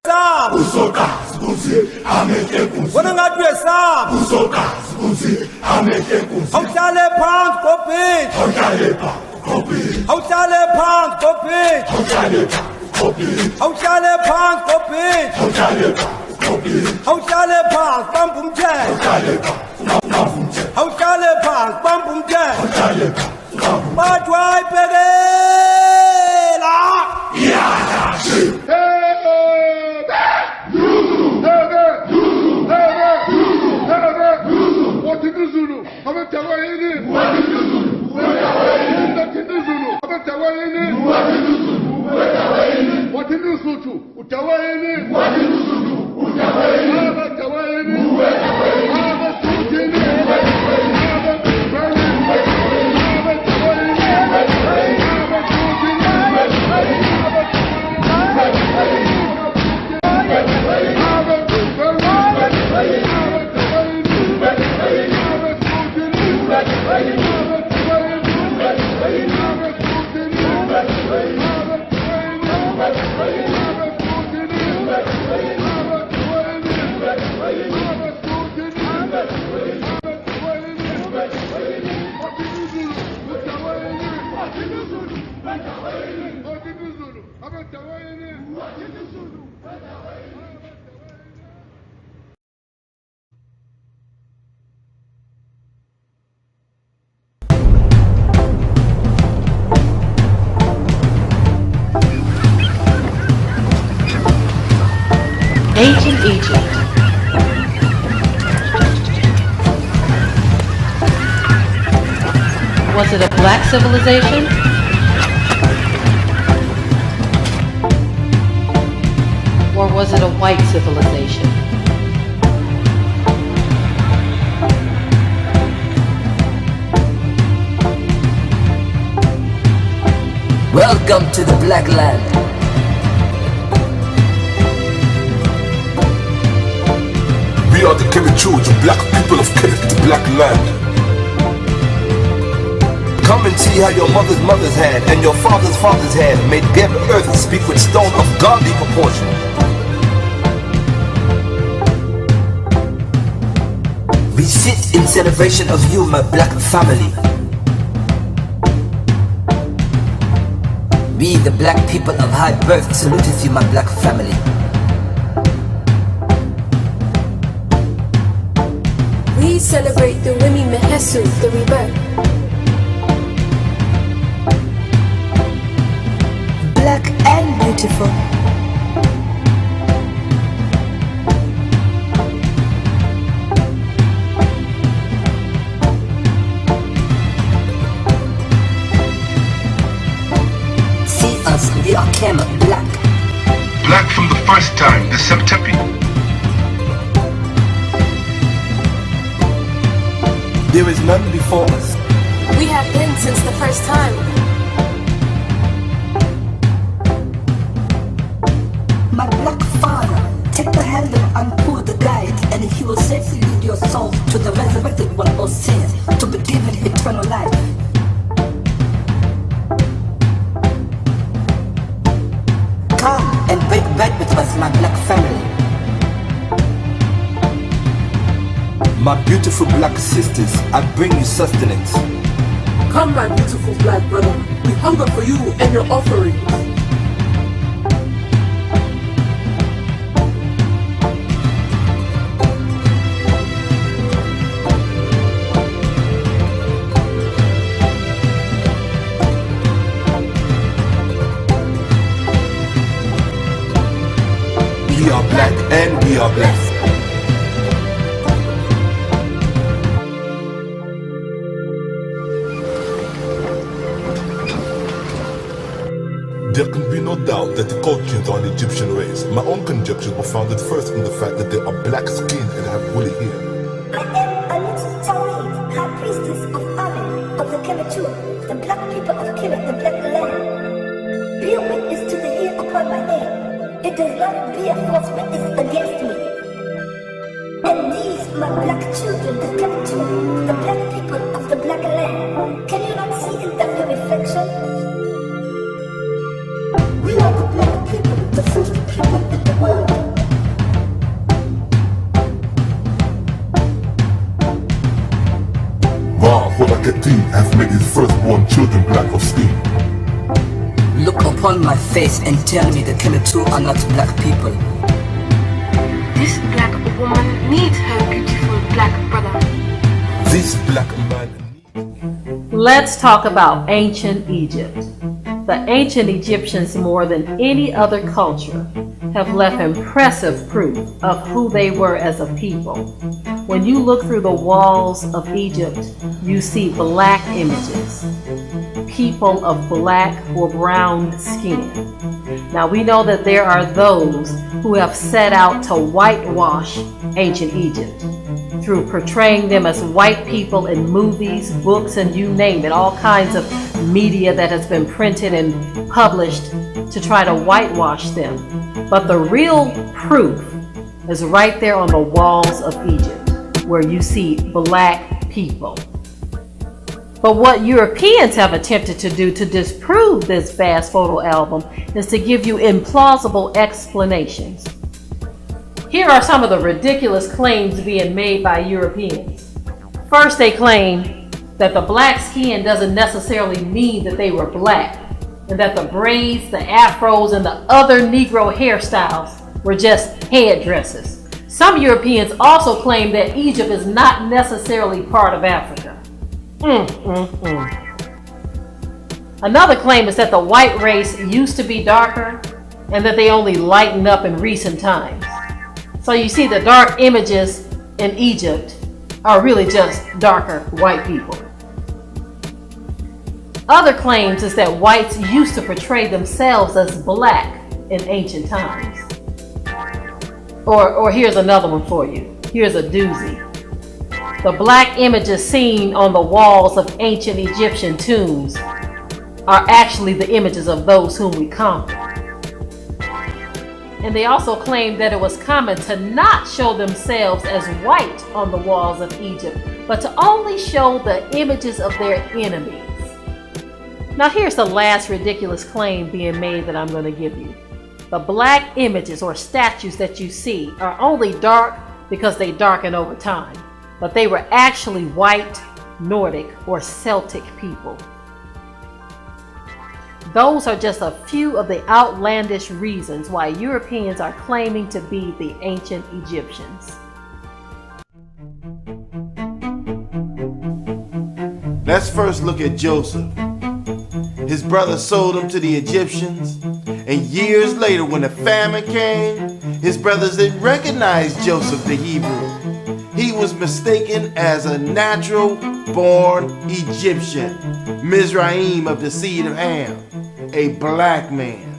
Sam uzokazi ukuthi ameke kuze wena ngathi uyesam uzokazi ukuthi ameke kuze awuhlale phansi gobhini awuhlale phansi gobhini awuhlale phansi gobhini awuhlale phansi gobhini awuhlale phansi gobhini awuhlale awuhlale phansi gobhini phansi bamba umthetho awuhlale phansi bamba umthetho bathi wayibhekela iyalashi Zulu, abatawayini. Zulu, abatawayini. Watini Sutu, utawayini. Abatawayini. Ancient Egypt. Was it a black civilization? Or was it a white civilization? Welcome to the Black Land. We are the Ture, the black people of the black land. Come and see how your mother's hand and your father's hand made bare earth speak with stone of godly proportion. We sit in celebration of you, my black family. We, the black people of high birth, saluteth you, my black family. We celebrate the Wimi Mehesu, the rebirth. Black and beautiful. See us, we are Kema, black. Black from the first time, the Septepi. There is none before us. We have been since the first time. My black father, take the handle and pull the guide, and he will safely lead your soul to the resurrected one who says to be given eternal life. Come and break bread with us, my black family. My beautiful black sisters, I bring you sustenance. Come, my beautiful black brother, we hunger for you and your offerings. We are black and we are blessed. There can be no doubt that the cultures are an Egyptian race. My own conjectures were founded first in the fact that they are black-skinned and have woolly hair. I am a little Ture, high priestess of Amen, of the Ture, the black people of Kemet, the black land. Be a witness to the hair upon my head. It does not be a false witness against me. And these, my black children, the Ture, the black people of the black land. Can you not see in them your reflection? We are the black people, the first people in the world. firstborn children black of skin. Look upon my face and tell me the Kemetu are not black people. This black woman needs her beautiful black brother. This black man. Let's talk about ancient Egypt. The ancient Egyptians, more than any other culture, have left impressive proof of who they were as a people. When you look through the walls of Egypt, you see black images, people of black or brown skin. Now we know that there are those who have set out to whitewash ancient Egypt through portraying them as white people in movies, books, and you name it, all kinds of media that has been printed and published to try to whitewash them. But the real proof is right there on the walls of Egypt, where you see black people. But what Europeans have attempted to do to disprove this vast photo album is to give you implausible explanations. Here are some of the ridiculous claims being made by Europeans. First, they claim that the black skin doesn't necessarily mean that they were black, and that the braids, the afros, and the other Negro hairstyles were just headdresses. Some Europeans also claim that Egypt is not necessarily part of Africa. Another claim is that the white race used to be darker and that they only lightened up in recent times. So you see, the dark images in Egypt are really just darker white people. Other claims is that whites used to portray themselves as black in ancient times. Or here's another one for you. Here's a doozy. The black images seen on the walls of ancient Egyptian tombs are actually the images of those whom we conquered. And they also claim that it was common to not show themselves as white on the walls of Egypt, but to only show the images of their enemies. Now here's the last ridiculous claim being made that I'm going to give you. The black images or statues that you see are only dark because they darken over time, but they were actually white, Nordic, or Celtic people. Those are just a few of the outlandish reasons why Europeans are claiming to be the ancient Egyptians. Let's first look at Joseph. His brother sold him to the Egyptians, and years later when the famine came, his brothers didn't recognize Joseph the Hebrew. He was mistaken as a natural-born Egyptian, Mizraim of the seed of Ham, a black man.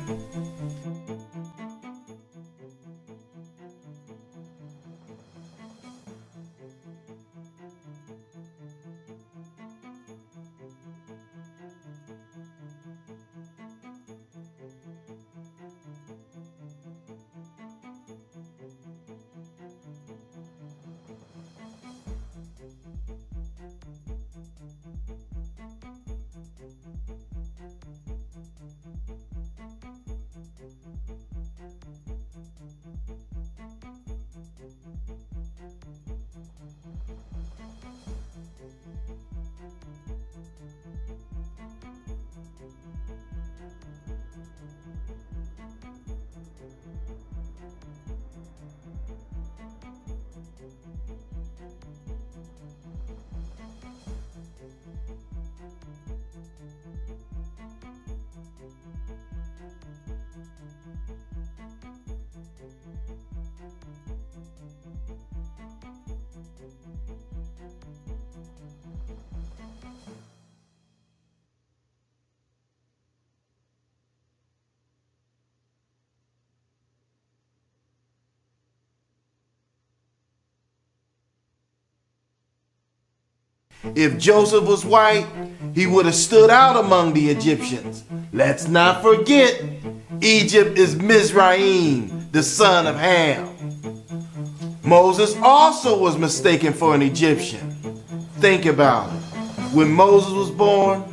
If Joseph was white, he would have stood out among the Egyptians. Let's not forget, Egypt is Mizraim, the son of Ham. Moses also was mistaken for an Egyptian. Think about it. When Moses was born,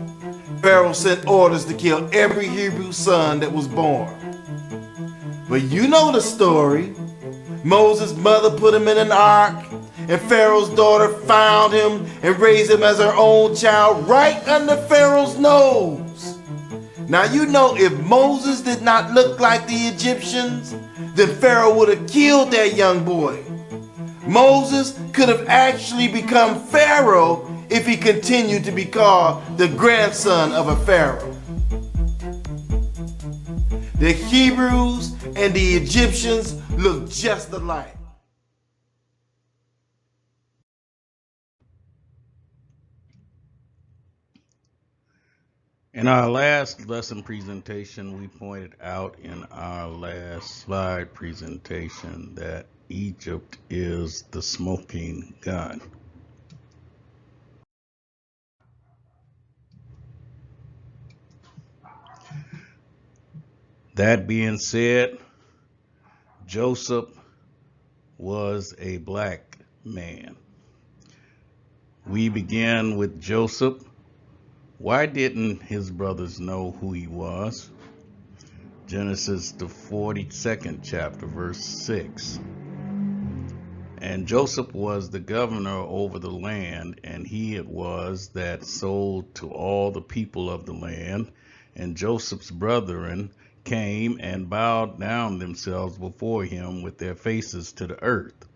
Pharaoh sent orders to kill every Hebrew son that was born. But you know the story. Moses' mother put him in an ark, And Pharaoh's daughter found him and raised him as her own child right under Pharaoh's nose. Now you know if Moses did not look like the Egyptians, then Pharaoh would have killed that young boy. Moses could have actually become Pharaoh if he continued to be called the grandson of a Pharaoh. The Hebrews and the Egyptians look just alike. In our last lesson presentation, we pointed out in our last slide presentation that Egypt is the smoking gun. That being said, Joseph was a black man. We began with Joseph. Why didn't his brothers know who he was? Genesis, the 42nd chapter, verse 6. And Joseph was the governor over the land, and he it was that sold to all the people of the land. And Joseph's brethren came and bowed down themselves before him with their faces to the earth.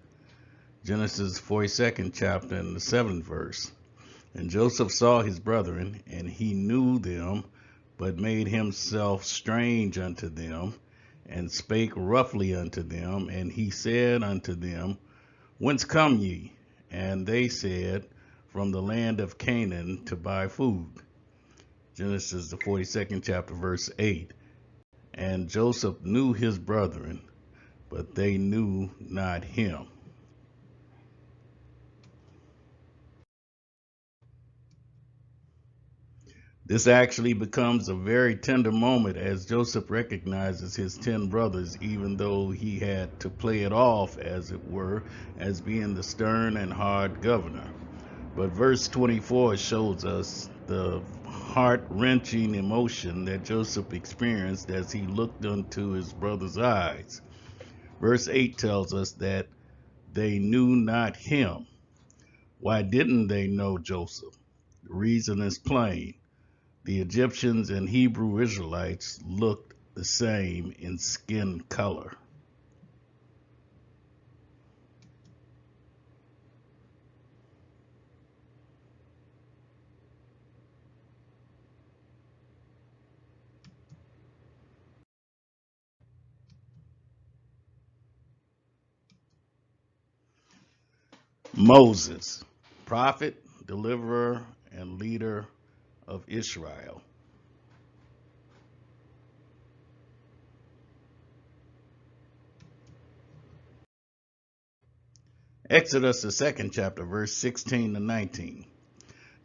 Genesis 42nd chapter and the 7th verse. And Joseph saw his brethren, and he knew them, but made himself strange unto them, and spake roughly unto them. And he said unto them, Whence come ye? And they said, From the land of Canaan to buy food. Genesis the 42nd chapter, verse 8. And Joseph knew his brethren, but they knew not him. This actually becomes a very tender moment as Joseph recognizes his 10 brothers, even though he had to play it off, as it were, as being the stern and hard governor. But verse 24 shows us the heart-wrenching emotion that Joseph experienced as he looked into his brothers' eyes. Verse 8 tells us that they knew not him. Why didn't they know Joseph? The reason is plain. The Egyptians and Hebrew Israelites looked the same in skin color. Moses, prophet, deliverer, and leader of Israel. Exodus, the 2nd chapter, verse 16 to 19.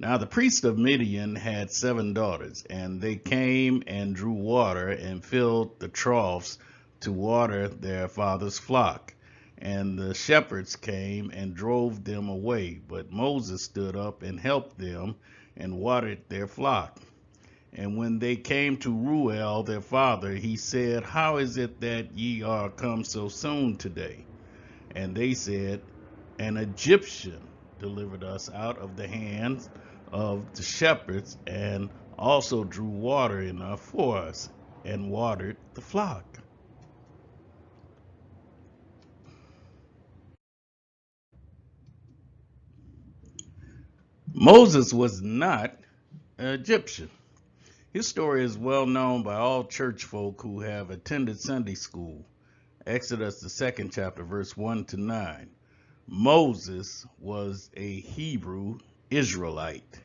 Now the priest of Midian had 7 daughters, and they came and drew water and filled the troughs to water their father's flock. And the shepherds came and drove them away. But Moses stood up and helped them and watered their flock. And when they came to Reuel their father, he said, How is it that ye are come so soon today? And they said, An Egyptian delivered us out of the hands of the shepherds, and also drew water enough for us, and watered the flock. Moses was not an Egyptian. His story is well known by all church folk who have attended Sunday school. Exodus, the 2nd chapter, verse 1 to 9. Moses was a Hebrew Israelite.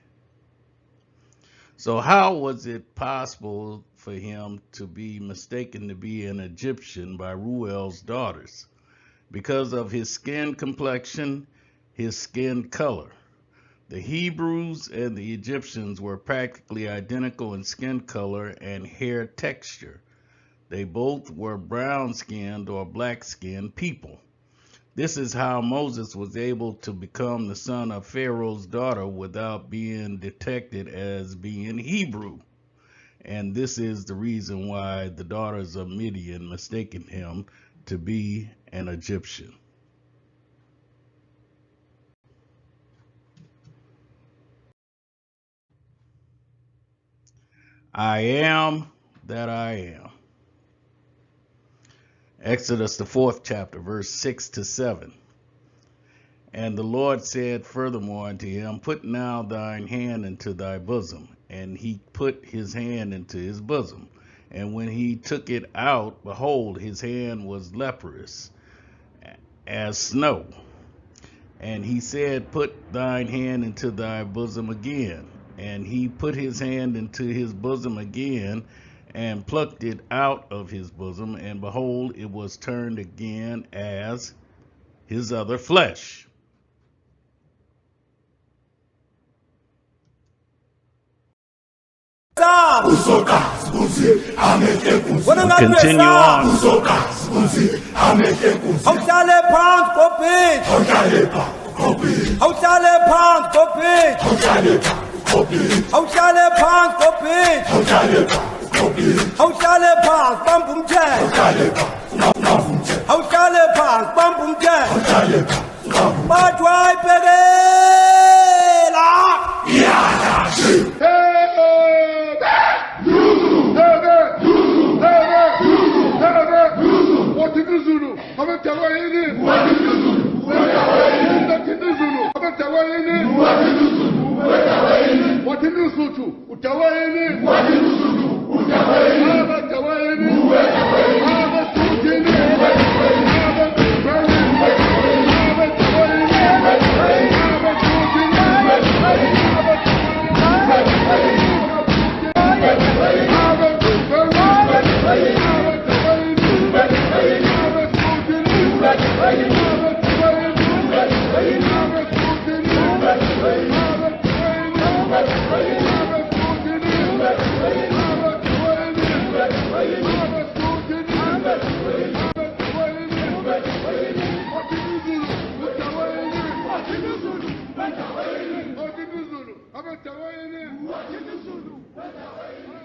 So how was it possible for him to be mistaken to be an Egyptian by Reuel's daughters? Because of his skin complexion, his skin color. The Hebrews and the Egyptians were practically identical in skin color and hair texture. They both were brown-skinned or black-skinned people. This is how Moses was able to become the son of Pharaoh's daughter without being detected as being Hebrew. And this is the reason why the daughters of Midian mistaken him to be an Egyptian. I am that I am. Exodus, the 4th chapter, verse 6 to 7. And the Lord said furthermore unto him, Put now thine hand into thy bosom. And he put his hand into his bosom. And when he took it out, behold, his hand was leprous as snow. And he said, Put thine hand into thy bosom again. And he put his hand into his bosom again, and plucked it out of his bosom, and behold, it was turned again as his other flesh. Continue on. Zulu.